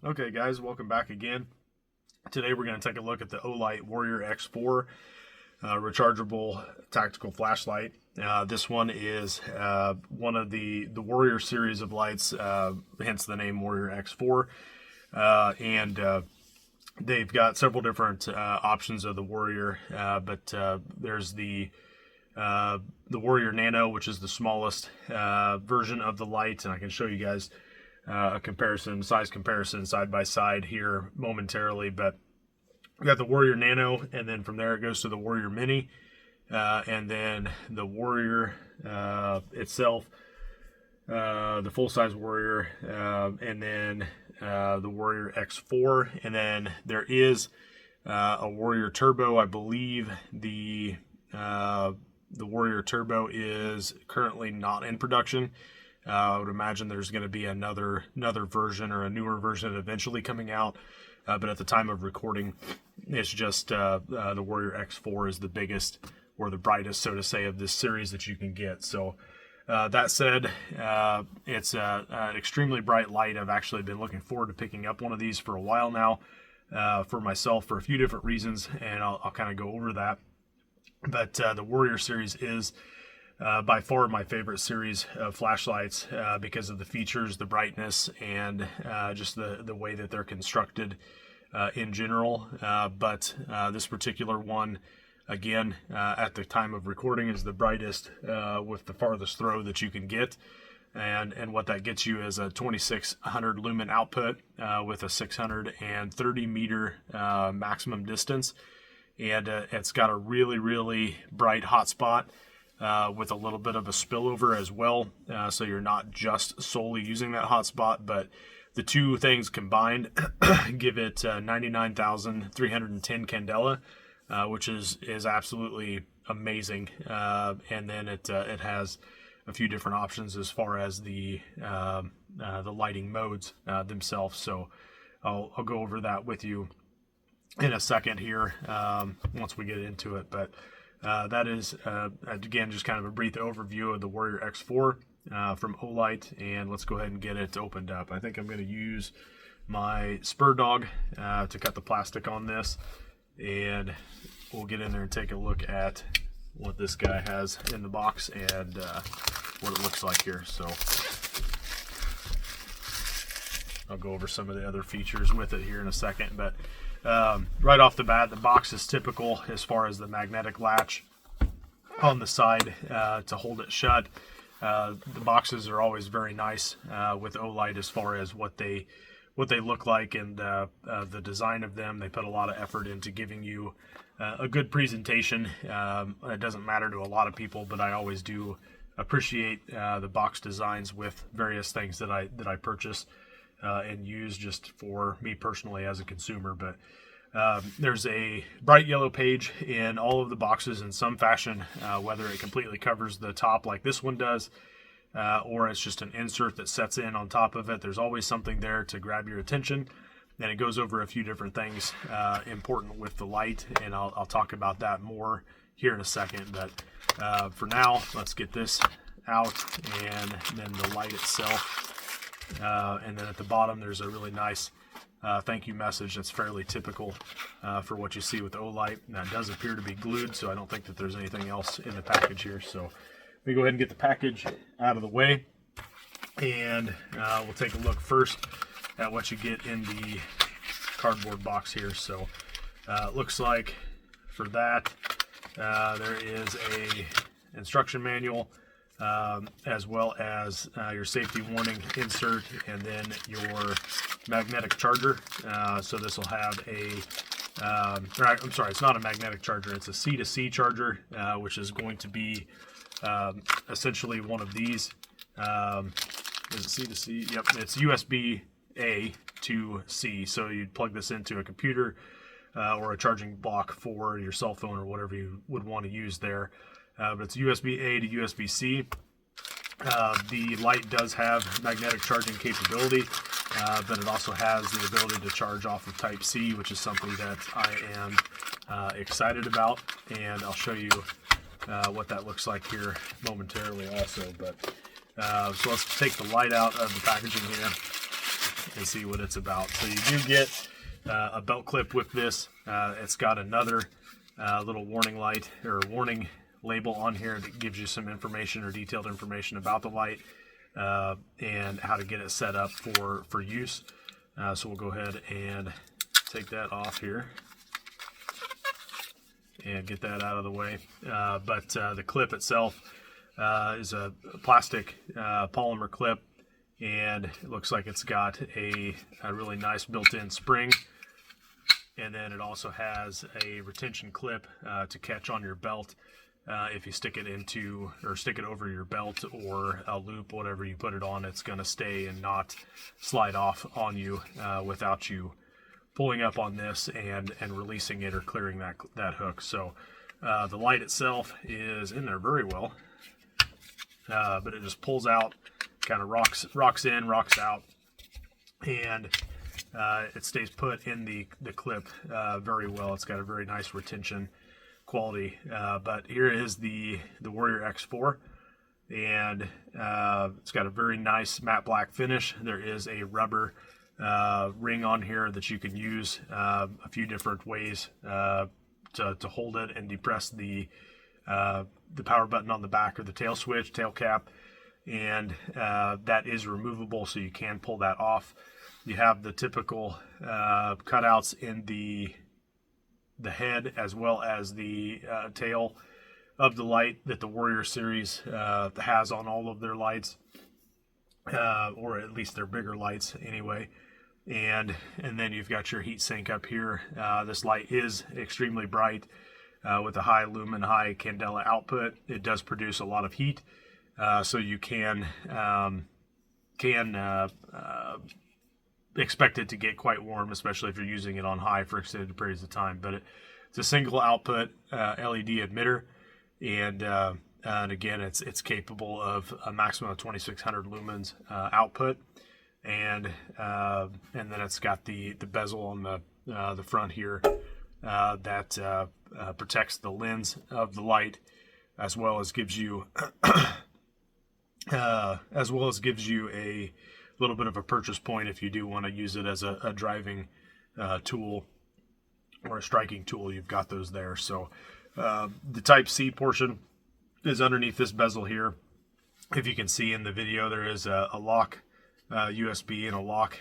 Okay guys, welcome back again. Today we're going to take a look at the Olight Warrior X4 rechargeable tactical flashlight. This one is one of the Warrior series of lights, hence the name Warrior X4. And they've got several different options of the Warrior, but there's the Warrior Nano, which is the smallest version of the light, and I can show you guys a size comparison side by side here momentarily. But we got the Warrior Nano, and then from there it goes to the Warrior Mini, and then the Warrior itself, the full-size Warrior, and then the Warrior X4, and then there is a Warrior Turbo. I believe the Warrior Turbo is currently not in production. I would imagine there's going to be another version or a newer version eventually coming out, but at the time of recording, it's just the Warrior X4 is the biggest or the brightest, so to say, of this series that you can get. So that said, it's an extremely bright light. I've actually been looking forward to picking up one of these for a while now, for myself, for a few different reasons, and I'll kind of go over that. But the Warrior series is by far my favorite series of flashlights because of the features, the brightness, and just the way that they're constructed in general. But this particular one, again, at the time of recording, is the brightest with the farthest throw that you can get. And what that gets you is a 2600 lumen output with a 630 meter maximum distance. And it's got a really, really bright hotspot with a little bit of a spillover as well. So you're not just solely using that hotspot, but the two things combined give it 99,310 candela, which is absolutely amazing. And then it has a few different options as far as the lighting modes themselves. So I'll go over that with you in a second here once we get into it. But that is, again, just kind of a brief overview of the Warrior X4 from Olight, and let's go ahead and get it opened up. I think I'm going to use my Spur Dog to cut the plastic on this, and we'll get in there and take a look at what this guy has in the box and what it looks like here. So I'll go over some of the other features with it here in a second, but right off the bat, the box is typical as far as the magnetic latch on the side to hold it shut. The boxes are always very nice with Olight as far as what they look like, and the design of them. They put a lot of effort into giving you a good presentation. It doesn't matter to a lot of people, but I always do appreciate the box designs with various things that I purchase and use just for me personally as a consumer. But there's a bright yellow page in all of the boxes in some fashion, whether it completely covers the top like this one does, or it's just an insert that sets in on top of it. There's always something there to grab your attention, and it goes over a few different things important with the light, and I'll talk about that more here in a second. But for now, let's get this out, and then the light itself. And then at the bottom, there's a really nice thank you message that's fairly typical for what you see with Olight. And that does appear to be glued, so I don't think that there's anything else in the package here. So let me go ahead and get the package out of the way, and we'll take a look first at what you get in the cardboard box here. So it looks like for that there is a instruction manual, as well as your safety warning insert, and then your magnetic charger. So this will have I'm sorry, it's not a magnetic charger, it's a C-to-C charger, which is going to be essentially one of these. Is it C-to-C? Yep, it's USB-A to C. So you'd plug this into a computer or a charging block for your cell phone or whatever you would want to use there. But it's USB-A to USB-C. The light does have magnetic charging capability, but it also has the ability to charge off of Type-C, which is something that I am excited about, and I'll show you what that looks like here momentarily also. But so let's take the light out of the packaging here, and see what it's about. So you do get a belt clip with this. It's got another little warning light or warning label on here that gives you some information or detailed information about the light and how to get it set up for use. So we'll go ahead and take that off here and get that out of the way. But the clip itself is a plastic polymer clip, and it looks like it's got a really nice built-in spring. And then it also has a retention clip to catch on your belt if you stick it into or stick it over your belt or a loop, whatever you put it on. It's going to stay and not slide off on you without you pulling up on this and releasing it or clearing that hook. So the light itself is in there very well, but it just pulls out, kind of rocks in, rocks out, and it stays put in the clip very well. It's got a very nice retention quality. But here is the Warrior X4, and it's got a very nice matte black finish. There is a rubber ring on here that you can use a few different ways to hold it and depress the power button on the back or the tail switch, tail cap, and that is removable, so you can pull that off. You have the typical cutouts in the head as well as the tail of the light that the Warrior series has on all of their lights, or at least their bigger lights anyway. And then you've got your heat sink up here. This light is extremely bright with a high lumen, high candela output. It does produce a lot of heat, so you can expect it to get quite warm, especially if you're using it on high for extended periods of time. But it's a single output LED emitter, and again, it's capable of a maximum of 2600 lumens output, and then it's got the bezel on the front here that protects the lens of the light, as well as gives you a little bit of a purchase point if you do want to use it as a driving tool or a striking tool. You've got those there. So the Type-C portion is underneath this bezel here. If you can see in the video, there is a lock USB and a lock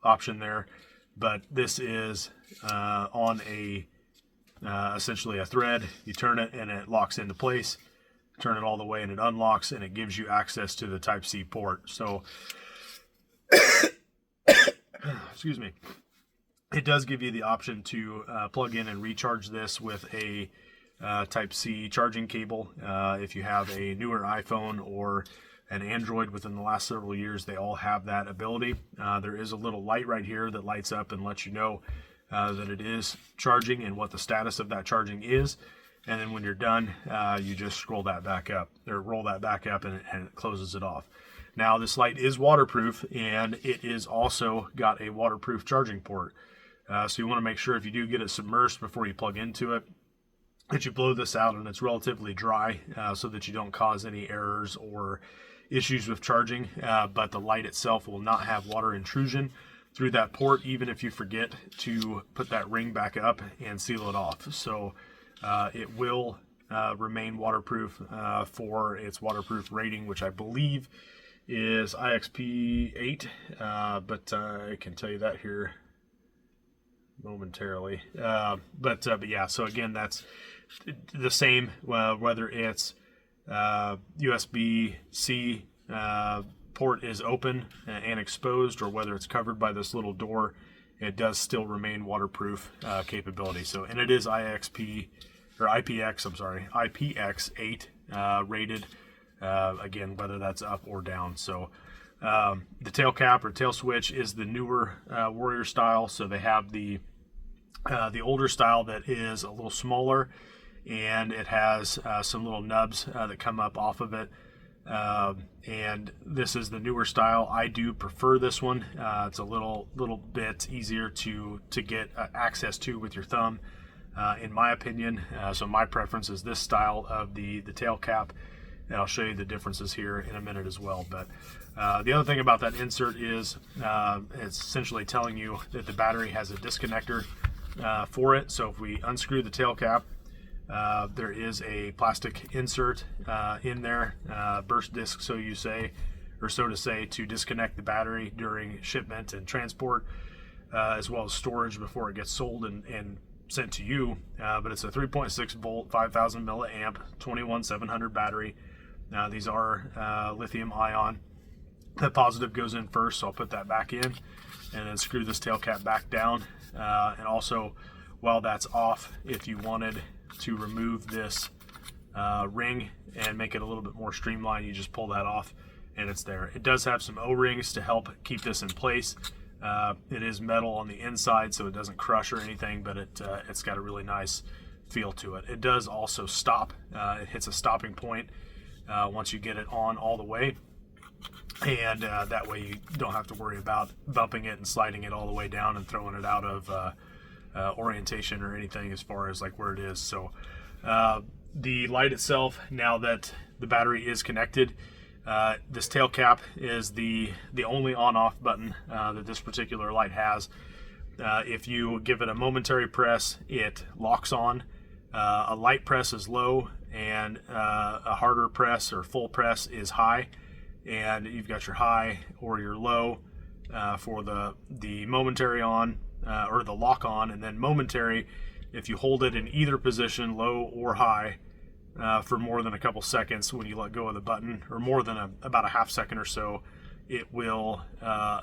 option there, but this is on essentially a thread. You turn it and it locks into place. Turn it all the way and it unlocks, and it gives you access to the Type-C port. So excuse me, it does give you the option to plug in and recharge this with a Type-C charging cable. If you have a newer iPhone or an Android within the last several years, they all have that ability. There is a little light right here that lights up and lets you know that it is charging and what the status of that charging is. And then when you're done, you just scroll that back up, or roll that back up, and it closes it off. Now, this light is waterproof, and it is also got a waterproof charging port. So you want to make sure if you do get it submerged before you plug into it, that you blow this out and it's relatively dry, so that you don't cause any errors or issues with charging. But the light itself will not have water intrusion through that port, even if you forget to put that ring back up and seal it off. So it will remain waterproof for its waterproof rating, which I believe is IXP8, but I can tell you that here momentarily. But yeah, so again, that's the same whether it's USB-C port is open and exposed, or whether it's covered by this little door. It does still remain waterproof capability. So, and it is IPX8 rated. Again, whether that's up or down. So the tail cap or tail switch is the newer Warrior style. So they have the older style that is a little smaller, and it has some little nubs that come up off of it. And this is the newer style. I do prefer this one. It's a little bit easier to get access to with your thumb, in my opinion. So my preference is this style of the tail cap. and I'll show you the differences here in a minute as well. But the other thing about that insert is it's essentially telling you that the battery has a disconnector for it. So if we unscrew the tail cap, there is a plastic insert in there, burst disc, so to say, to disconnect the battery during shipment and transport, as well as storage before it gets sold and sent to you. But it's a 3.6 volt, 5,000 milliamp, 21700 battery. These are lithium ion. The positive goes in first, so I'll put that back in, and then screw this tail cap back down. And also, while that's off, if you wanted to remove this ring and make it a little bit more streamlined, you just pull that off and it's there. It does have some O-rings to help keep this in place. It is metal on the inside, so it doesn't crush or anything, but it's got a really nice feel to it. It does also stop. It hits a stopping point once you get it on all the way, and that way you don't have to worry about bumping it and sliding it all the way down and throwing it out of orientation or anything as far as like where it is. So the light itself, now that the battery is connected, this tail cap is the only on-off button that this particular light has. If you give it a momentary press, it locks on. A light press is low, and a harder press or full press is high. And you've got your high or your low for the momentary on, or the lock on, and then momentary, if you hold it in either position, low or high, for more than a couple seconds when you let go of the button, or more than about a half second or so, it will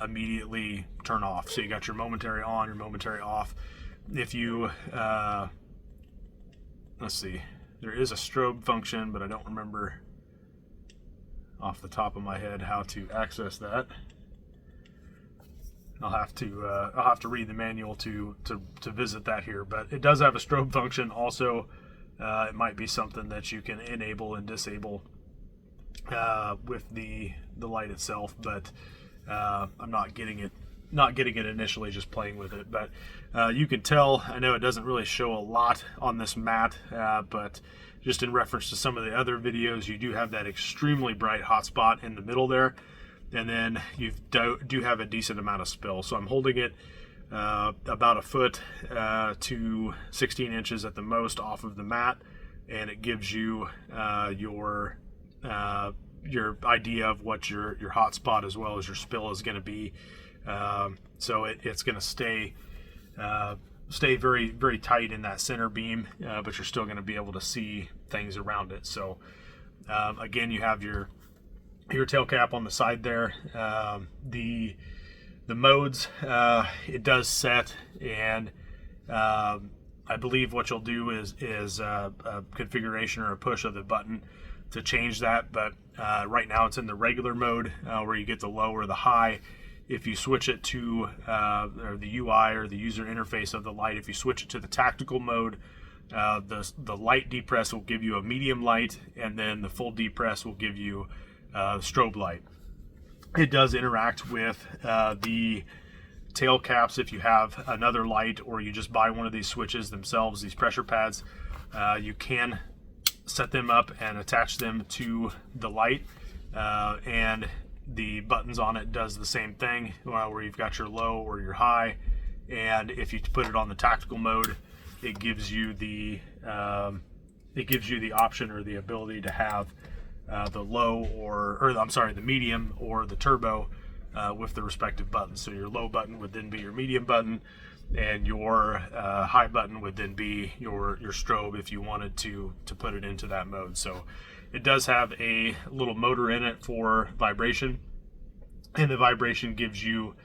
immediately turn off. So you got your momentary on, your momentary off. If you let's see, there is a strobe function, but I don't remember off the top of my head how to access that. I'll have to read the manual to visit that here, but it does have a strobe function also. It might be something that you can enable and disable with the light itself, but I'm not getting it initially, just playing with it. But you can tell, I know it doesn't really show a lot on this mat, but just in reference to some of the other videos, you do have that extremely bright hot spot in the middle there, and then you do have a decent amount of spill. So I'm holding it about a foot to 16 inches at the most off of the mat, and it gives you your idea of what your hot spot as well as your spill is going to be. So it's going to stay very, very tight in that center beam, but you're still going to be able to see things around it. So again, you have your tail cap on the side there. The modes, it does set, and I believe what you'll do is a configuration or a push of the button to change that. But right now it's in the regular mode, where you get the low or the high. If you switch it to or the UI or the user interface of the light, if you switch it to the tactical mode, the light depress will give you a medium light, and then the full depress will give you strobe light. It does interact with the tail caps. If you have another light, or you just buy one of these switches themselves, these pressure pads, you can set them up and attach them to the light, and the buttons on it does the same thing, where you've got your low or your high. And if you put it on the tactical mode, it gives you the option or the ability to have the low the medium or the turbo with the respective buttons. So your low button would then be your medium button, and your high button would then be your strobe if you wanted to put it into that mode. So it does have a little motor in it for vibration, and the vibration gives you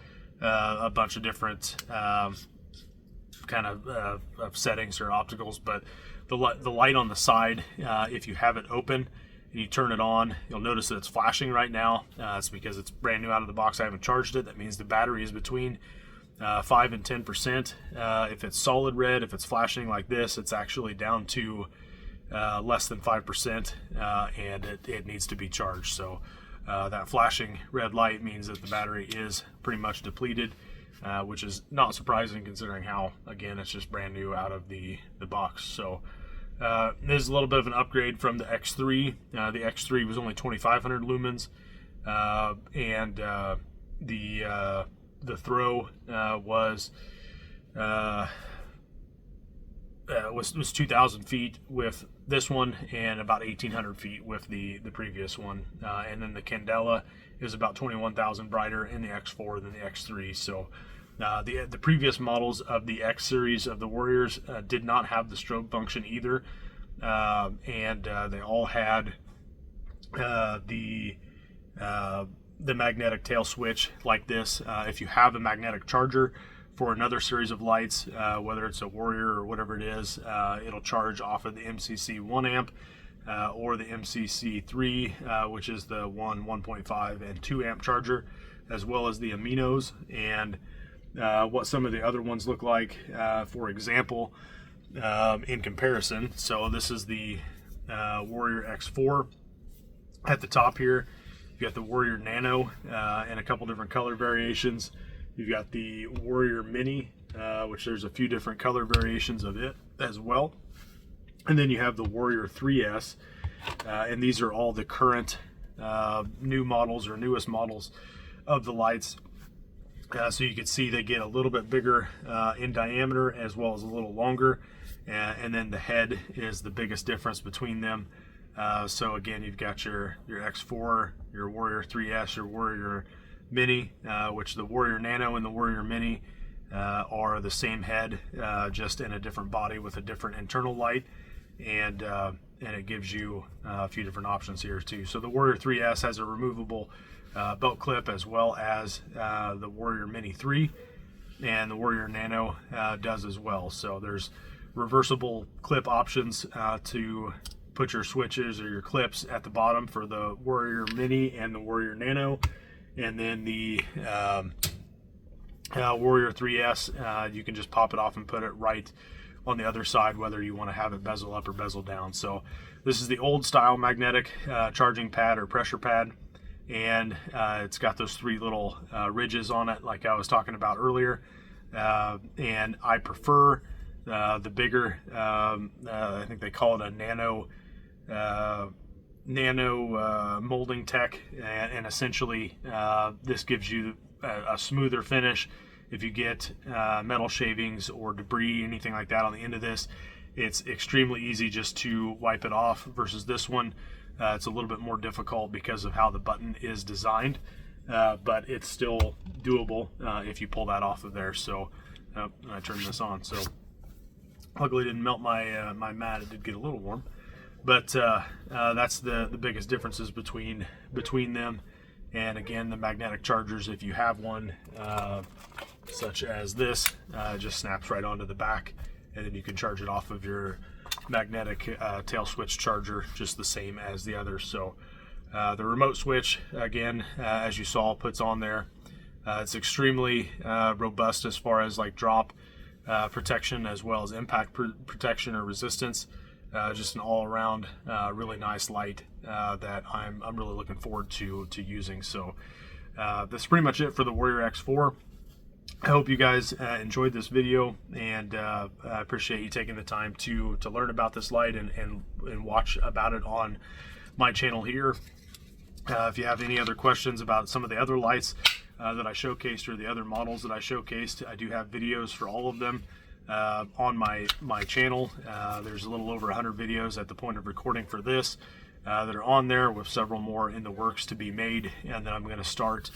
a bunch of different kind of settings or opticals. But the light on the side, if you have it open and you turn it on, you'll notice that it's flashing right now. It's because it's brand new out of the box. I haven't charged it. That means the battery is between 5 and 10%. If it's solid red, if it's flashing like this, it's actually down to less than 5%, and it needs to be charged. So that flashing red light means that the battery is pretty much depleted, which is not surprising considering how, again, it's just brand new out of the box. So This is a little bit of an upgrade from the X3. The X3 was only 2,500 lumens, and the throw was 2,000 feet with this one, and about 1,800 feet with the previous one. And then the candela is about 21,000 brighter in the X4 than the X3. So the previous models of the X series of the Warriors did not have the strobe function either, and they all had the magnetic tail switch like this. If you have a magnetic charger for another series of lights, whether it's a Warrior or whatever it is, it'll charge off of the MCC 1 amp or the MCC 3, which is the 1.5 and 2 amp charger, as well as the aminos and what some of the other ones look like, for example, in comparison. So this is the Warrior X4. At the top here, you've got the Warrior Nano and a couple different color variations. You've got the Warrior Mini, which there's a few different color variations of it as well. And then you have the Warrior 3S, and these are all the current new models or newest models of the lights. So you can see they get a little bit bigger in diameter, as well as a little longer, and then the head is the biggest difference between them. So again, you've got your X4, your Warrior 3S, your Warrior Mini, which the Warrior Nano and the Warrior Mini are the same head, just in a different body with a different internal light, and it gives you a few different options here too. So the Warrior 3S has a removable belt clip, as well as the Warrior Mini 3, and the Warrior Nano does as well. So there's reversible clip options to put your switches or your clips at the bottom for the Warrior Mini and the Warrior Nano. And then the Warrior 3S, you can just pop it off and put it right on the other side, whether you want to have it bezel up or bezel down. So this is the old style magnetic charging pad or pressure pad, and it's got those three little ridges on it like I was talking about earlier. And I prefer the bigger, I think they call it a nano molding tech, and essentially this gives you a smoother finish. If you get metal shavings or debris, anything like that on the end of this, it's extremely easy just to wipe it off, versus this one it's a little bit more difficult because of how the button is designed, but it's still doable if you pull that off of there. So I turned this on, so luckily it didn't melt my my mat. It did get a little warm. But that's the biggest differences between them. And again, the magnetic chargers, if you have one such as this, just snaps right onto the back, and then you can charge it off of your magnetic tail switch charger, just the same as the others. So the remote switch, again, as you saw, puts on there. It's extremely robust as far as like drop protection, as well as impact protection or resistance. Just an all-around really nice light that I'm really looking forward to using. So that's pretty much it for the Warrior X4. I hope you guys enjoyed this video, and I appreciate you taking the time to learn about this light and watch about it on my channel here. If you have any other questions about some of the other lights that I showcased, or the other models that I showcased, I do have videos for all of them on my channel. There's a little over 100 videos at the point of recording for this that are on there, with several more in the works to be made. And then I'm going to start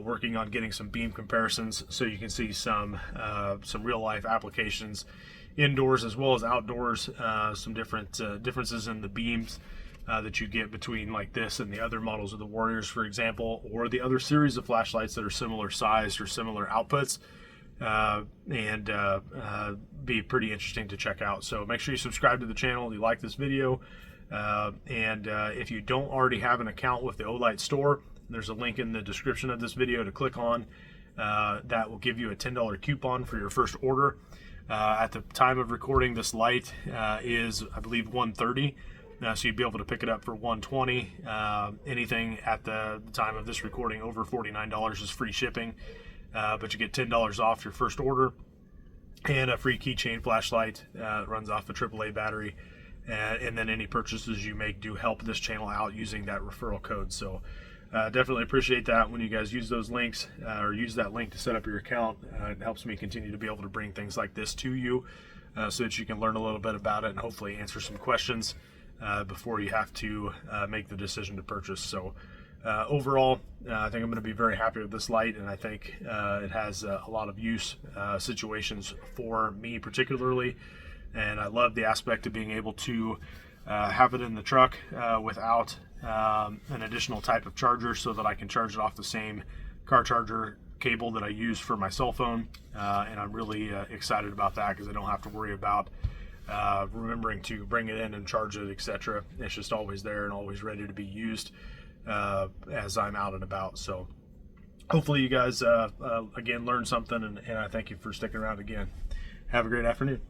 working on getting some beam comparisons, so you can see some real life applications indoors as well as outdoors, some different differences in the beams that you get between like this and the other models of the Warriors, for example, or the other series of flashlights that are similar sized or similar outputs. And be pretty interesting to check out. So make sure you subscribe to the channel, you like this video, and if you don't already have an account with the Olight store, there's a link in the description of this video to click on. That will give you a $10 coupon for your first order. At the time of recording, this light is, I believe, $130. So you'd be able to pick it up for $120. Anything at the time of this recording over $49 is free shipping. But you get $10 off your first order, and a free keychain flashlight. It runs off a AAA battery. and then any purchases you make do help this channel out using that referral code. So definitely appreciate that when you guys use those links or use that link to set up your account. It helps me continue to be able to bring things like this to you so that you can learn a little bit about it and hopefully answer some questions before you have to make the decision to purchase. So overall, I think I'm going to be very happy with this light, and I think it has a lot of use situations for me particularly. And I love the aspect of being able to have it in the truck without an additional type of charger, so that I can charge it off the same car charger cable that I use for my cell phone. And I'm really excited about that, because I don't have to worry about remembering to bring it in and charge it, etc. It's just always there and always ready to be used as I'm out and about. So hopefully you guys again learned something, and I thank you for sticking around again. Have a great afternoon.